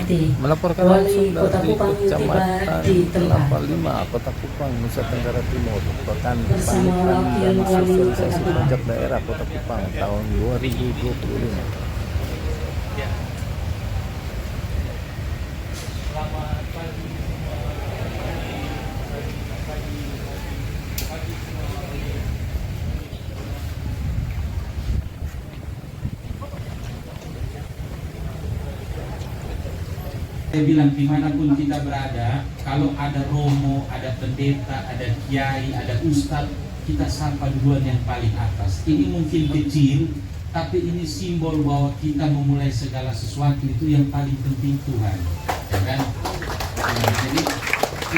Melaporkan Wali langsung Kota dari Kupang tiba Kecamatan di tempat Kelapa Lima, Kota Kupang, Nusa Tenggara Timur, pekan bersama panikan Wakil dan Wali Kota sosialisasi Kupang. pajak daerah Kota Kupang tahun 2025. Saya bilang dimanapun kita berada, kalau ada romo, ada pendeta, ada kiai, ada ustadz, kita sapa duluan yang paling atas. Ini mungkin kecil, tapi ini simbol bahwa kita memulai segala sesuatu itu yang paling penting Tuhan, ya kan? Nah, jadi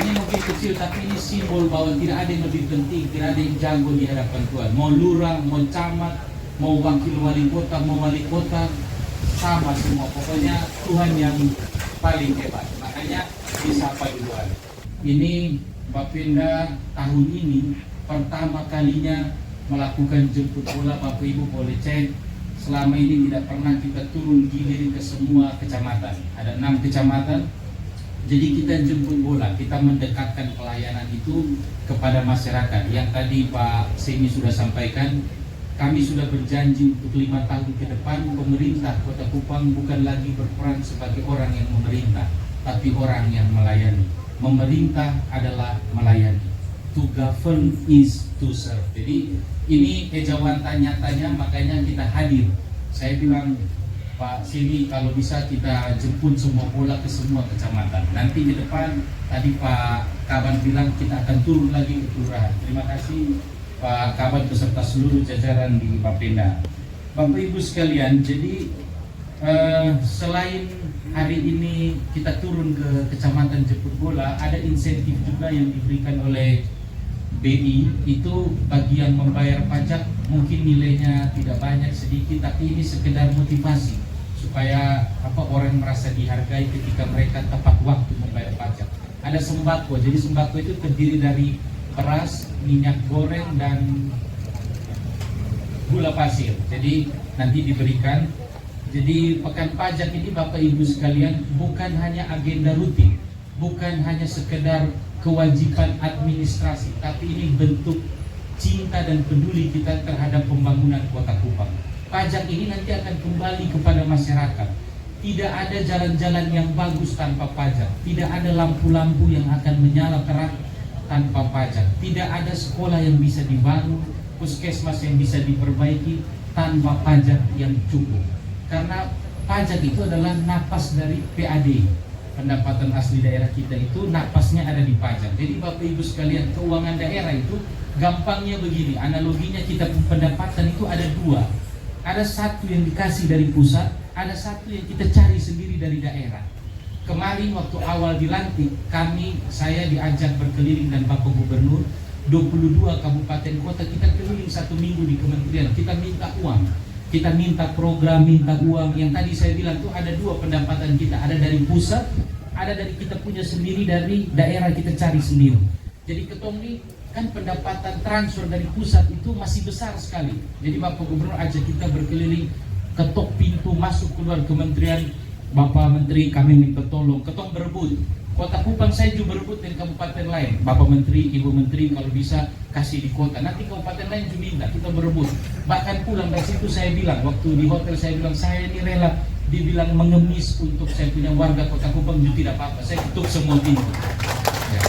ini mungkin kecil, tapi ini simbol bahwa tidak ada yang lebih penting, tidak ada yang jago di hadapan Tuhan. Mau lurah, mau camat, mau wakil wali kota, sama semua. Pokoknya Tuhan yang paling hebat, makanya disapa duluan. Ini Bapenda tahun ini pertama kalinya melakukan jemput bola. Bapak Ibu boleh cek, selama ini tidak pernah kita turun gilir ke semua kecamatan. Ada 6 kecamatan. Jadi kita jemput bola, kita mendekatkan pelayanan itu kepada masyarakat. Yang tadi Pak Semi sudah sampaikan, kami sudah berjanji untuk 5 tahun ke depan pemerintah Kota Kupang bukan lagi berperan sebagai orang yang memerintah, tapi orang yang melayani. Memerintah adalah melayani. To govern is to serve. Jadi ini ejawatan nyatanya, makanya kita hadir. Saya bilang, Pak Sini, kalau bisa kita jemput semua bola ke semua kecamatan. Nanti ke depan, tadi Pak Kaban bilang kita akan turun lagi ke kelurahan. Terima kasih Pak Kaban beserta seluruh jajaran di Bapenda. Bapak Ibu sekalian, jadi selain hari ini kita turun ke kecamatan jemput bola, ada insentif juga yang diberikan oleh BI. Itu bagi yang membayar pajak, mungkin nilainya tidak banyak, sedikit, tapi ini sekedar motivasi supaya orang merasa dihargai ketika mereka tepat waktu membayar pajak. Ada sembako, jadi sembako itu terdiri dari beras, minyak goreng, dan gula pasir. Jadi nanti diberikan. Jadi pekan pajak ini Bapak Ibu sekalian bukan hanya agenda rutin, bukan hanya sekedar kewajiban administrasi, tapi ini bentuk cinta dan peduli kita terhadap pembangunan Kota Kupang. Pajak ini nanti akan kembali kepada masyarakat. Tidak ada jalan-jalan yang bagus tanpa pajak. Tidak ada lampu-lampu yang akan menyala terang tanpa pajak. Tidak ada sekolah yang bisa dibangun, puskesmas yang bisa diperbaiki tanpa pajak yang cukup. Karena pajak itu adalah napas dari PAD, pendapatan asli daerah kita itu napasnya ada di pajak. Jadi Bapak Ibu sekalian, keuangan daerah itu gampangnya begini, analoginya kita pendapatan itu ada 2. Ada satu yang dikasih dari pusat, ada satu yang kita cari sendiri dari daerah. Kemarin waktu awal dilantik, saya diajak berkeliling dan Bapak Gubernur 22 kabupaten kota, kita keliling 1 minggu di kementerian. Kita minta uang, kita minta program, minta uang. Yang tadi saya bilang tuh ada 2 pendapatan kita, ada dari pusat, ada dari kita punya sendiri, dari daerah kita cari sendiri. Jadi ketong nih kan pendapatan transfer dari pusat itu masih besar sekali. Jadi Bapak Gubernur ajak kita berkeliling, ketok pintu masuk keluar kementerian. Bapak Menteri, kami minta tolong, ketong berebut. Kota Kupang saya juga berebut dengan kabupaten lain. Bapak Menteri, Ibu Menteri, kalau bisa kasih di kota. Nanti kabupaten lain juga minta, kita berebut. Bahkan pulang dari situ saya bilang, waktu di hotel saya bilang, saya ini rela dibilang mengemis untuk saya punya warga Kota Kupang, juga tidak apa-apa. Saya tutup semua pintu. Ya.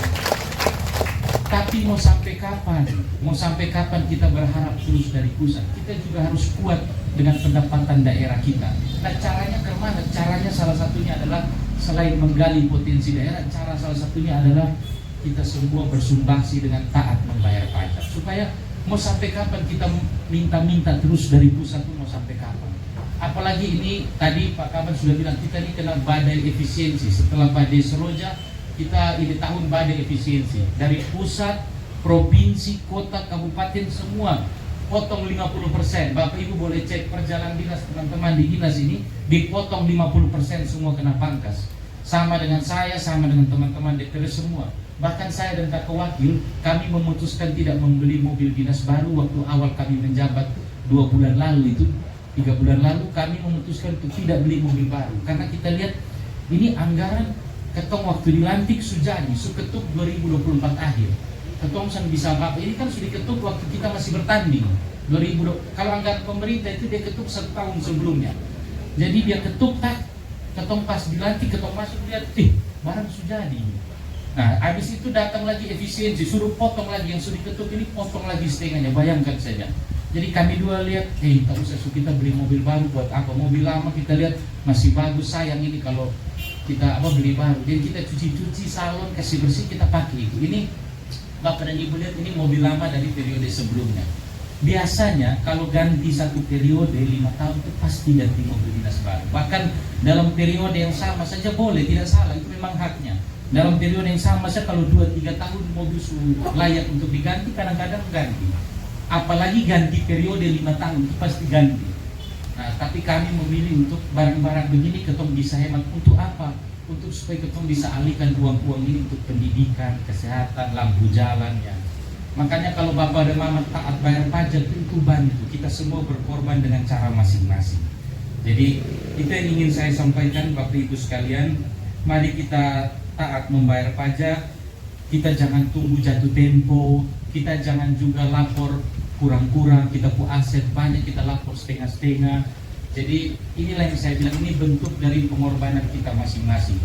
Tapi mau sampai kapan? Mau sampai kapan kita berharap terus dari pusat? Kita juga harus kuat dengan pendapatan daerah kita. Nah, caranya kemana? Caranya salah satunya adalah selain menggali potensi daerah, cara salah satunya adalah kita semua bersumbangsi dengan taat membayar pajak. Supaya mau sampai kapan kita minta-minta terus dari pusat itu, mau sampai kapan? Apalagi ini tadi Pak Kaban sudah bilang, kita ini kena badai efisiensi. Setelah badai Seroja, kita ini tahun badai efisiensi. Dari pusat, provinsi, kota, kabupaten semua potong 50%. Bapak Ibu boleh cek perjalanan dinas teman-teman di dinas ini, dipotong 50% semua kena pangkas. Sama dengan saya, sama dengan teman-teman DPR semua. Bahkan saya dan Kakak Wakil, kami memutuskan tidak membeli mobil dinas baru waktu awal kami menjabat 2 bulan lalu itu. 3 bulan lalu kami memutuskan untuk tidak beli mobil baru. Karena kita lihat Ini anggaran ketong waktu dilantik Sujadi, ketuk 2024 akhir. Ketong sang bisa apa? Ini kan sudah ketuk waktu kita masih bertanding. 2020. Kalau anggaran pemerintah itu dia ketuk 1 tahun sebelumnya. Jadi dia ketuk tak, ketong pas dilantik, ketong masuk lihat, barang Sujadi. Nah, habis itu datang lagi efisiensi, suruh potong lagi yang sudah ketuk ini, potong lagi setengahnya. Bayangkan saja. Jadi kami dua lihat, tak usah kita beli mobil baru buat apa? Mobil lama kita lihat masih bagus, sayang ini kalau kita beli baru. Jadi kita cuci-cuci salon, kasih bersih, kita pakai itu. Ini Bapak dan Ibu lihat, ini mobil lama dari periode sebelumnya. Biasanya kalau ganti satu periode 5 tahun itu pasti ganti mobil dinas baru. Bahkan dalam periode yang sama saja boleh, tidak salah, itu memang haknya. Dalam periode yang sama saja kalau 2-3 tahun mobil layak untuk diganti, kadang-kadang ganti. Apalagi ganti periode 5 tahun itu pasti ganti. Nah, tapi kami memilih untuk barang-barang begini ketong bisa hemat. Untuk apa? Untuk supaya ketong bisa alihkan uang-uang ini untuk pendidikan, kesehatan, lampu jalan ya. Makanya kalau Bapak dan Mama taat bayar pajak itu bantu. Kita semua berkorban dengan cara masing-masing. Jadi itu yang ingin saya sampaikan Bapak Ibu sekalian. Mari kita taat membayar pajak. Kita jangan tunggu jatuh tempo. Kita jangan juga lapor kurang-kurang. Kita punya aset banyak, kita lapor setengah-setengah. Jadi inilah yang saya bilang, ini bentuk dari pengorbanan kita masing-masing.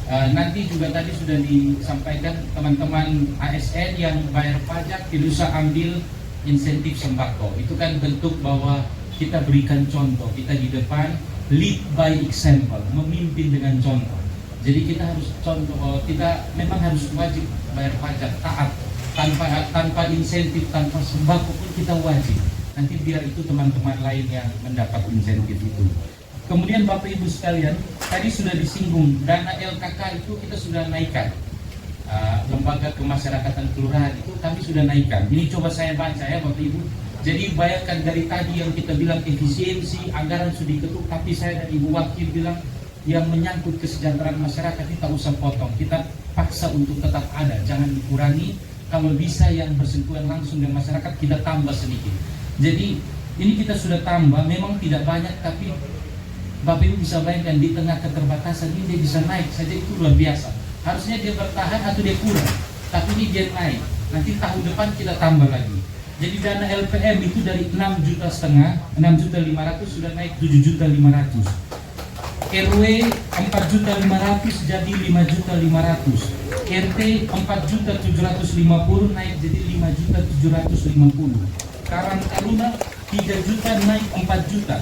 Nanti juga tadi sudah disampaikan teman-teman ASN yang bayar pajak tidak usah ambil insentif sembako. Itu kan bentuk bahwa kita berikan contoh, kita di depan lead by example, memimpin dengan contoh. Jadi kita harus contoh, kita memang harus wajib bayar pajak, taat, tanpa insentif, tanpa sembako pun kita wajib. Nanti biar itu teman-teman lain yang mendapat insentif itu. Kemudian Bapak Ibu sekalian, tadi sudah disinggung dana LKK itu kita sudah naikkan. Lembaga Kemasyarakatan Kelurahan itu kami sudah naikkan. Ini coba saya baca ya Bapak Ibu. Jadi bayangkan dari tadi yang kita bilang efisiensi, anggaran sudah diketuk, tapi saya dan Ibu Wakil bilang yang menyangkut kesejahteraan masyarakat kita usah potong. Kita paksa untuk tetap ada, jangan dikurangi. Kalau bisa yang bersentuhan langsung dengan masyarakat kita tambah sedikit. Jadi ini kita sudah tambah, memang tidak banyak, tapi Bapak Ibu bisa bayangkan di tengah keterbatasan ini dia bisa naik saja, itu luar biasa. Harusnya dia bertahan atau dia kurang, tapi ini dia naik. Nanti tahun depan kita tambah lagi. Jadi dana LPM itu dari 6,5 juta, 6.500.000 sudah naik 7.500.000. RW 4.500.000 jadi 5.500.000. RT 4.750.000 naik jadi 5.750.000. Karang Taruna 3 juta naik 4 juta.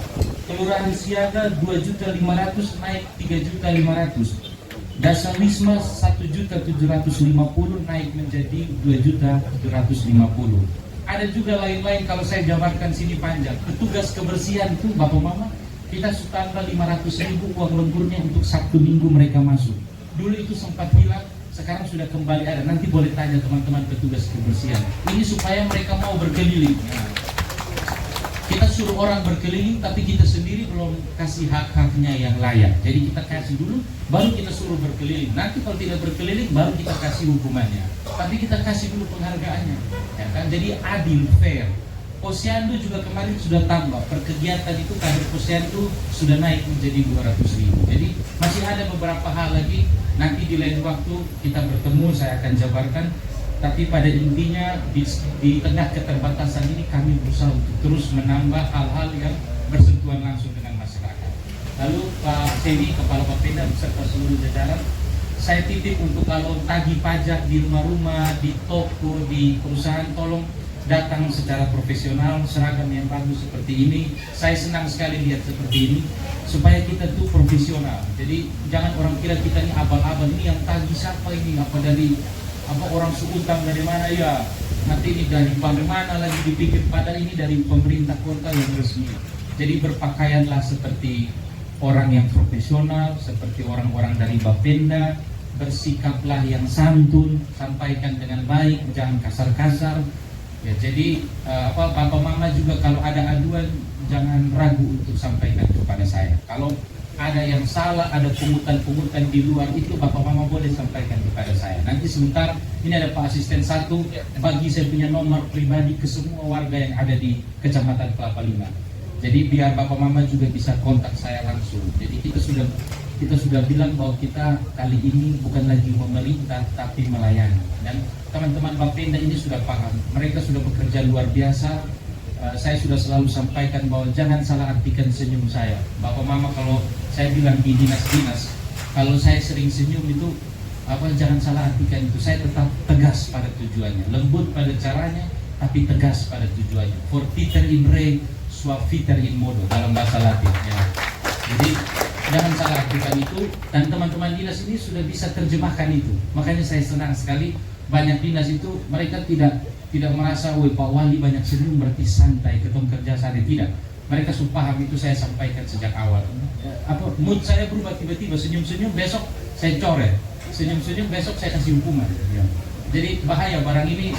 Kelurahan Siaga 2.500.000 naik 3.500.000. Dasar Wisma 1.750.000 naik menjadi 2.750.000. Ada juga lain-lain, kalau saya jabarkan sini panjang. Petugas kebersihan itu Bapak Mama kita sudah tambah 500.000 uang lemburnya untuk Sabtu Minggu mereka masuk. Dulu itu sempat hilang, sekarang sudah kembali ada. Nanti boleh tanya teman-teman petugas kebersihan. Ini supaya mereka mau berkeliling. Nah, kita suruh orang berkeliling, tapi kita sendiri belum kasih hak-haknya yang layak. Jadi kita kasih dulu, baru kita suruh berkeliling. Nanti kalau tidak berkeliling, baru kita kasih hukumannya. Tapi kita kasih dulu penghargaannya, ya kan? Jadi adil, fair. Posyandu juga kemarin sudah tambah. Per kegiatan itu kader posyandu sudah naik menjadi 200.000. Jadi masih ada beberapa hal lagi. Nanti di lain waktu kita bertemu, saya akan jabarkan. Tapi pada intinya di tengah keterbatasan ini kami berusaha untuk terus menambah hal-hal yang bersentuhan langsung dengan masyarakat. Lalu Pak Sewi, Kepala Bapenda beserta seluruh jajaran, saya titip untuk kalau tagih pajak di rumah-rumah, di toko, di perusahaan, tolong datang secara profesional, seragam yang bagus seperti ini. Saya senang sekali lihat seperti ini, supaya kita tuh profesional. Jadi jangan orang kira kita ini abal-abal, ini yang tagih siapa ini, apa dari orang seutang dari mana ya, nanti ini dari mana lagi dipikir, padahal ini dari pemerintah kota yang resmi. Jadi berpakaianlah seperti orang yang profesional, seperti orang-orang dari Bapenda, bersikaplah yang santun, sampaikan dengan baik, jangan kasar-kasar. Ya, jadi Bapak Mama juga kalau ada aduan jangan ragu untuk sampaikan kepada saya. Kalau ada yang salah, ada pungutan-pungutan di luar itu, Bapak Mama boleh sampaikan kepada saya. Nanti sebentar, ini ada Pak Asisten 1, bagi saya punya nomor pribadi ke semua warga yang ada di Kecamatan Kelapa Lima. Jadi biar Bapak Mama juga bisa kontak saya langsung. Jadi kita sudah kita sudah bilang bahwa kita kali ini bukan lagi memerintah tapi melayani. Dan teman-teman Bapenda ini sudah paham, mereka sudah bekerja luar biasa. Saya sudah selalu sampaikan bahwa jangan salah artikan senyum saya. Bapak Mama, kalau saya bilang di dinas-dinas, kalau saya sering senyum itu jangan salah artikan itu. Saya tetap tegas pada tujuannya, lembut pada caranya, tapi tegas pada tujuannya. Fortiter in re, suaviter in modo dalam bahasa Latin. Ya. Jadi jangan salah artikan itu, dan teman-teman dinas ini sudah bisa terjemahkan itu. Makanya saya senang sekali, banyak dinas itu mereka tidak merasa, woi Pak Wali banyak senyum berarti santai, ketemu kerja sehari, tidak. Mereka sudah paham itu, saya sampaikan sejak awal. Mood saya berubah tiba-tiba, senyum-senyum besok saya coret, senyum-senyum besok saya kasih hukuman. Ya. Jadi bahaya barang ini,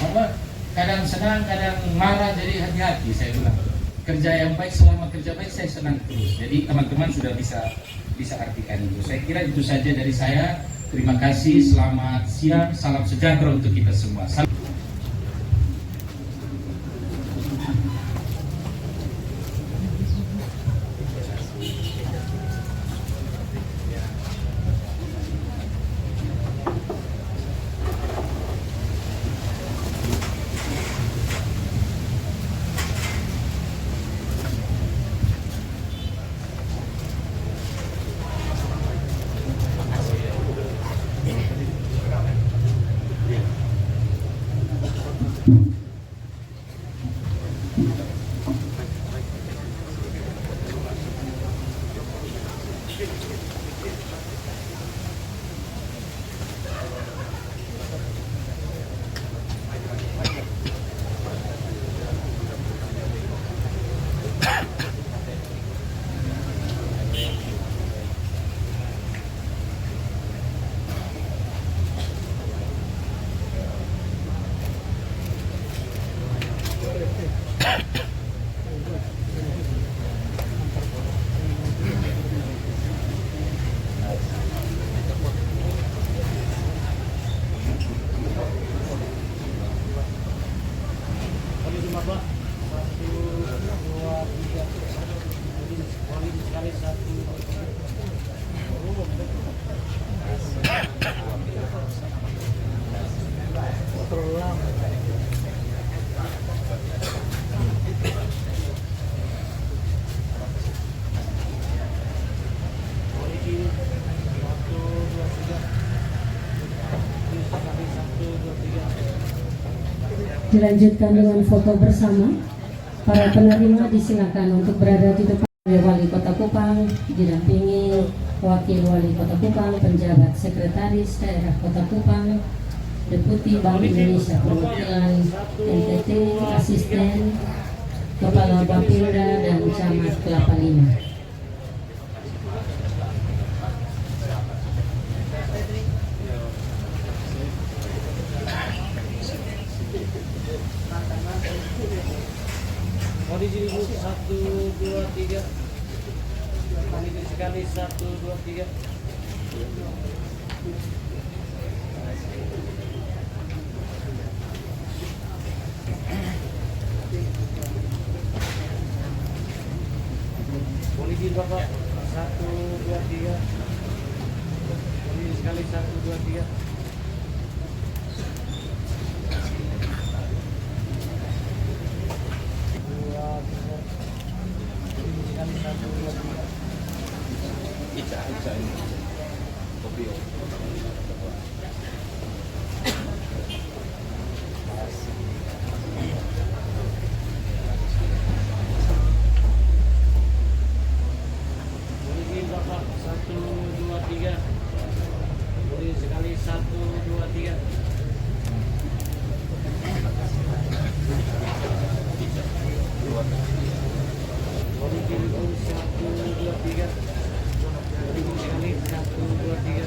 kadang senang, kadang marah, jadi hati-hati saya bilang. Kerja yang baik, selama kerja baik saya senang terus. Jadi teman-teman sudah bisa artikan itu. Saya kira itu saja dari saya. Terima kasih, selamat siang, salam sejahtera untuk kita semua. Dilanjutkan dengan foto bersama. Para penerima disilakan untuk berada di depan Wali Kota Kupang, didampingi Wakil Wali Kota Kupang, penjabat Sekretaris Daerah Kota Kupang, Deputi Bank Indonesia Perwakilan NTT, Asisten Kepala Bapilda dan Camat Kelapa Lima. Mau di sini 1, 2, 3. Ini sekali 1, 2, 3. Boleh di Bapak 1, 2, 3. Ini sekali 1, 2, 3. Bapak 1, 2, 3. Boleh sekali 1, 2, 3. Boleh kiri 1, 2, 3. Boleh sekali 1, 2, 3.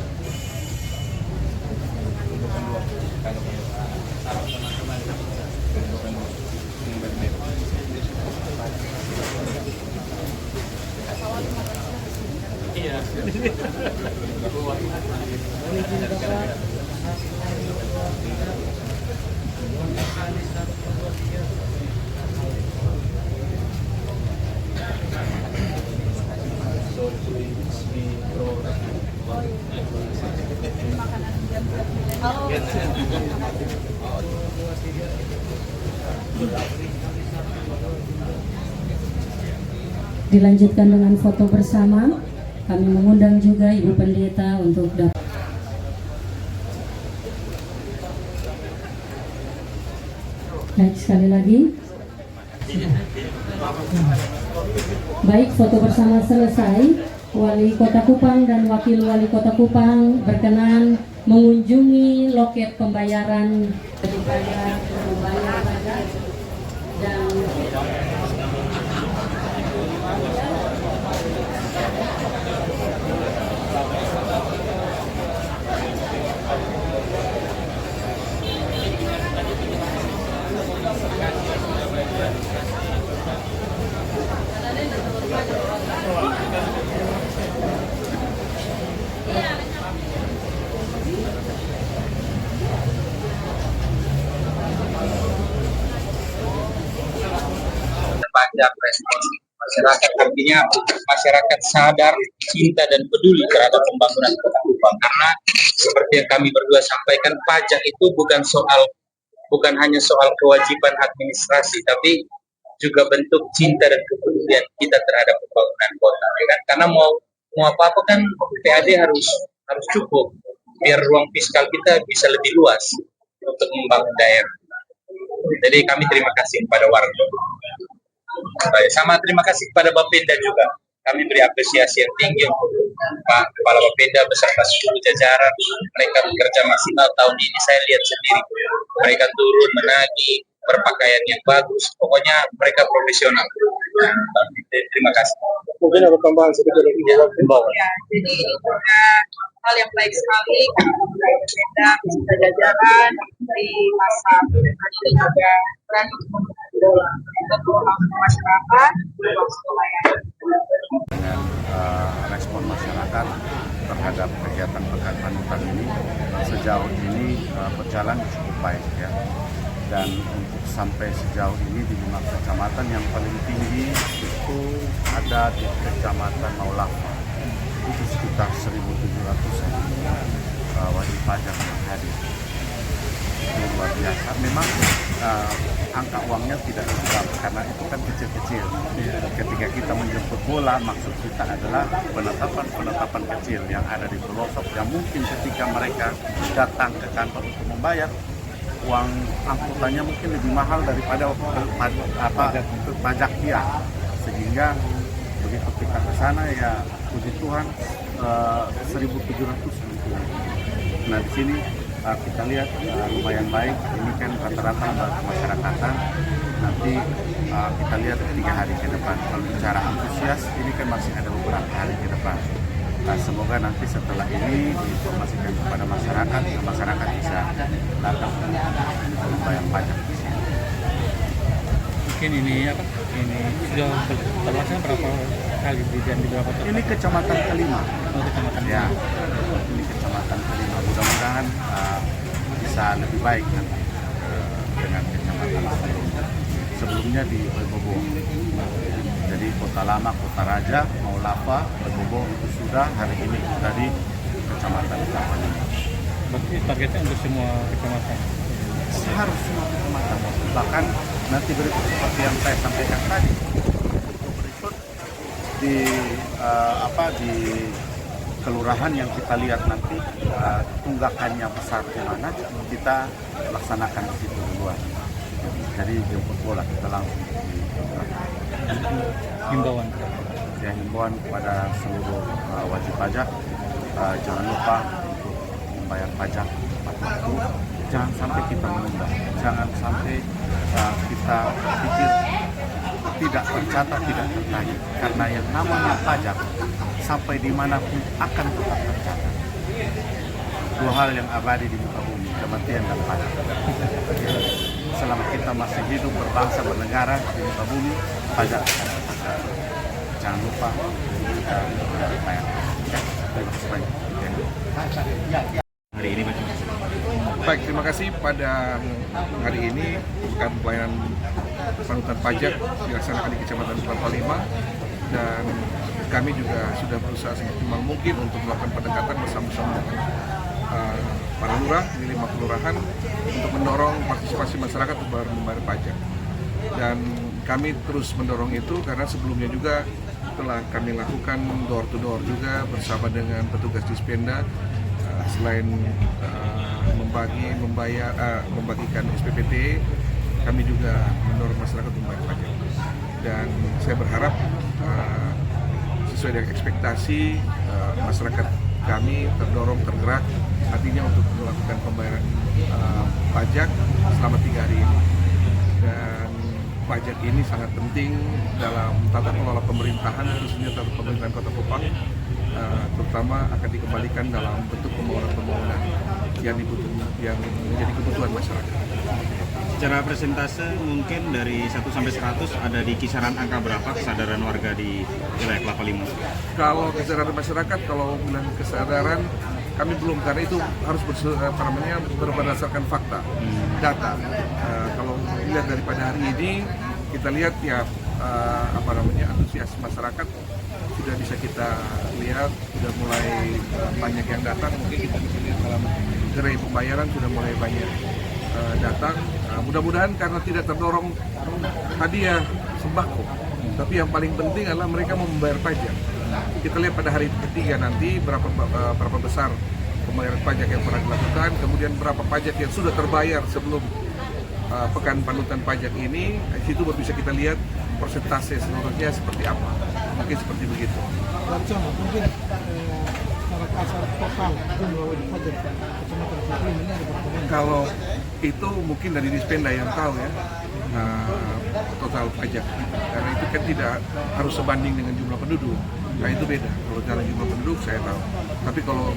Iya. Dilanjutkan dengan foto bersama. Kami mengundang juga Ibu Pendeta untuk dapat. Baik, sekali lagi. Baik, foto bersama selesai. Wali Kota Kupang dan Wakil Wali Kota Kupang berkenan mengunjungi loket pembayaran daripada membayar pajak dan pajak respons masyarakat, artinya masyarakat sadar, cinta dan peduli terhadap pembangunan Kota Kupang. Karena seperti yang kami berdua sampaikan, pajak itu bukan hanya soal kewajiban administrasi, tapi juga bentuk cinta dan kepedulian kita terhadap pembangunan kota. Ya kan? Karena mau apa kan PAD harus cukup biar ruang fiskal kita bisa lebih luas untuk membangun daerah. Jadi kami terima kasih kepada warga. Sama terima kasih kepada Bapenda juga. Kami beri apresiasi yang tinggi untuk Pak Kepala Bapenda beserta seluruh jajaran. Mereka bekerja maksimal tahun ini. Saya lihat sendiri. Mereka turun menagih, berpakaian yang bagus. Pokoknya mereka profesional. Terima kasih. Mungkin ada tambahan sedikit dari Ya, jadi hal yang baik sekali berbeda bisa jajaran di masa ini juga berani untuk masyarakat dengan respon masyarakat terhadap kegiatan pekan panutan ini sejauh ini berjalan cukup baik ya, dan untuk sampai sejauh ini di 5 kecamatan yang paling tinggi itu ada di Kecamatan Maulafa, itu sekitar 1.700 wajib pajak yang hadir. Itu luar biasa. Memang angka uangnya tidak besar karena itu kan kecil-kecil. Ketika kita menjemput bola, maksud kita adalah penetapan kecil yang ada di pelosok yang mungkin ketika mereka datang ke kantor untuk membayar, uang angkutannya mungkin lebih mahal daripada pajak dia, sehingga begitu kita ke sana ya puji Tuhan 1.700. Nah di sini kita lihat lumayan baik. Ini kan rata-rata masyarakatan. Nanti kita lihat 3 hari ke depan. Kalau bicara antusias, ini kan masih ada beberapa hari ke depan. Semoga nanti setelah ini diinformasikan kepada masyarakat bisa datang membayar pajak di sini. Mungkin ini sudah terlaksana berapa kali di berapa tempat? Ini kecamatan kelima. Oh, kecamatan Ya, ini kecamatan kelima. Mudah-mudahan bisa lebih baik nanti dengan kecamatan sebelumnya. Sebelumnya di Bobo. Jadi Kota Lama, Kota Raja, Maulafa, Bobo itu sudah, hari ini sudah di kecamatan Kelapa. Berarti targetnya untuk semua kecamatan? Harus semua kecamatan. Bahkan nanti berikut seperti yang saya sampaikan tadi, berikut di di kelurahan yang kita lihat nanti tunggakannya besar di mana, kita laksanakan di situ duluan. Jadi jemput bola kita langsung di Himbauan. Ya, himbauan kepada seluruh wajib pajak, jangan lupa untuk membayar pajak tepat waktu. Jangan sampai kita menunda, jangan sampai kita pikir tidak tercatat, tidak tertagih. Karena yang namanya pajak sampai dimanapun akan tetap tercatat. 2 hal yang abadi di muka bumi, kematian dan pajak. Selama kita masih hidup berbangsa bernegara di muka bumi, pajak akan tercatat. Jangan lupa kita bayar. Terima kasih banyak. Hari ini macam Baik, terima kasih. Pada hari ini pekan pelayanan panutan pajak dilaksanakan di Kecamatan Kelapa 5 dan kami juga sudah berusaha semaksimal mungkin untuk melakukan pendekatan bersama-sama dengan para lurah di 5 kelurahan untuk mendorong partisipasi masyarakat untuk membayar pajak. Dan kami terus mendorong itu karena sebelumnya juga telah kami lakukan door to door juga bersama dengan petugas Dispenda, selain membagikan SPPT, kami juga mendorong masyarakat untuk membayar pajak. Dan saya berharap sesuai dengan ekspektasi masyarakat kami terdorong, tergerak artinya untuk melakukan pembayaran pajak selama 3 hari ini. Dan pajak ini sangat penting dalam tata kelola pemerintahan, khususnya tata pemerintahan Kota Kupang, terutama akan dikembalikan dalam bentuk pembangunan yang menjadi kebutuhan masyarakat. Secara persentase mungkin dari 1 sampai 100 ada di kisaran angka berapa kesadaran warga di wilayah Kelapa Limau? Kalau kesadaran masyarakat, kalau bilang kesadaran kami belum, karena itu harus berdasarkan fakta, data. Kalau dilihat daripada hari ini, kita lihat ya antusias masyarakat sudah bisa kita lihat, sudah mulai banyak yang datang. Mungkin kita bisa lihat dalam gerai pembayaran sudah mulai banyak datang. Mudah-mudahan karena tidak terdorong hadiah sembako, tapi yang paling penting adalah mereka mau membayar pajak. Kita lihat pada hari ketiga nanti berapa besar pembayaran pajak yang pernah dilakukan, kemudian berapa pajak yang sudah terbayar sebelum pekan panutan pajak ini. Di situ baru bisa kita lihat persentase seluruhnya seperti apa. Mungkin seperti begitu. Mungkin secara kasar total jumlah wajib pajak Kecamatan Kelapa Limau ini ada berapa? Kalau itu mungkin dari Dispenda yang tahu ya, total pajak, karena itu kan tidak harus sebanding dengan jumlah penduduk. Nah itu beda, kalau dalam jumlah penduduk saya tahu, tapi kalau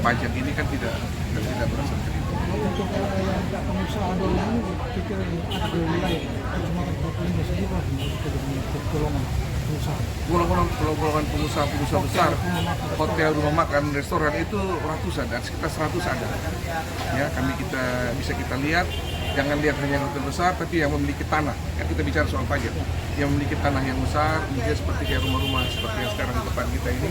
pajak ini kan tidak berdasarkan itu. Untuk yang pengusaha dulu ini, pikir ada di wilayah Kecamatan Kelapa Limau sendiri untuk golongan pengusaha. Golongan pengusaha besar, hotel, rumah makan, restoran itu ratusan, dan sekitar 100 ada. Ya, kita bisa lihat, jangan lihat hanya hotel besar, tapi yang memiliki tanah. Kan kita bicara soal pajak, yang memiliki tanah yang besar, kemudian seperti kayak rumah-rumah seperti yang sekarang di depan kita ini.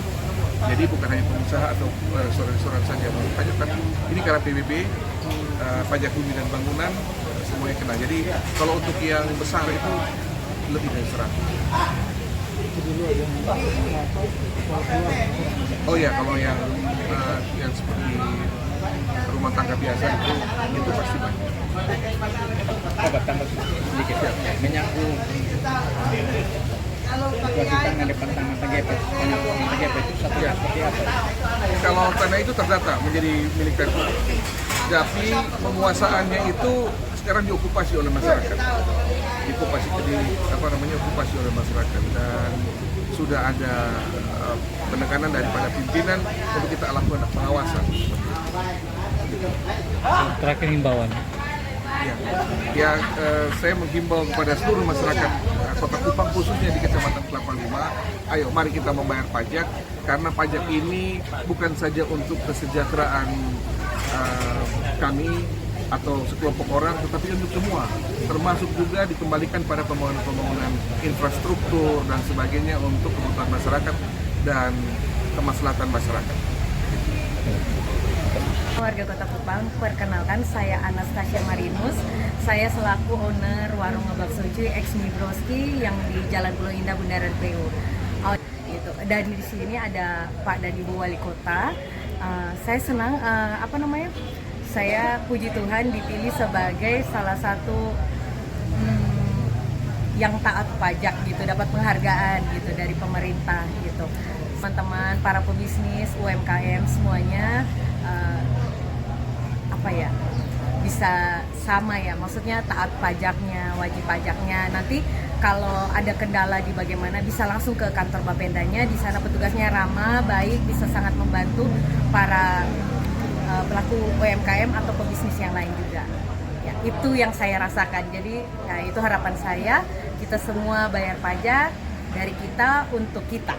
Jadi bukan hanya pengusaha atau restoran-restoran saja yang memiliki pajak, tapi ini karena PBB, pajak bumi dan bangunan, semuanya kena. Jadi kalau untuk yang besar itu lebih dari 100. Oh ya, kalau yang seperti rumah tangga biasa itu pasti banyak. Tambah sedikit ya. Menyangkut kewajiban di depan tangan TGP. TGP itu satunya seperti apa? Kalau tanah itu terdata menjadi milik Pemkot, tapi penguasaannya itu sekarang diokupasi oleh masyarakat. Okupasi oleh masyarakat, dan sudah ada penekanan daripada pimpinan untuk kita lakukan pengawasan. Terakhir himbauan. Saya menghimbau kepada seluruh masyarakat Kota Kupang, khususnya di Kecamatan Kelapa Limau, ayo mari kita membayar pajak, karena pajak ini bukan saja untuk kesejahteraan kami atau sekelompok orang, tetapi untuk semua, termasuk juga dikembalikan pada pembangunan infrastruktur dan sebagainya untuk kebutuhan masyarakat dan kemaslahatan masyarakat. Warga Kota Kupang, perkenalkan saya Anastasia Marinus. Saya selaku owner warung bakso cuy ex Mibroski yang di Jalan Pulau Indah, Bundaran PU. Gitu. Dan di sini ada Pak Dadibu Wali Kota. Saya senang saya puji Tuhan dipilih sebagai salah satu yang taat pajak gitu, dapat penghargaan gitu dari pemerintah gitu. Teman-teman para pebisnis, UMKM semuanya bisa sama ya, maksudnya taat pajaknya, wajib pajaknya. Nanti kalau ada kendala di bagaimana bisa langsung ke kantor Bapendanya, di sana petugasnya ramah, baik, bisa sangat membantu para pelaku UMKM atau pebisnis yang lain juga. Ya, itu yang saya rasakan. Jadi, itu harapan saya, kita semua bayar pajak dari kita untuk kita.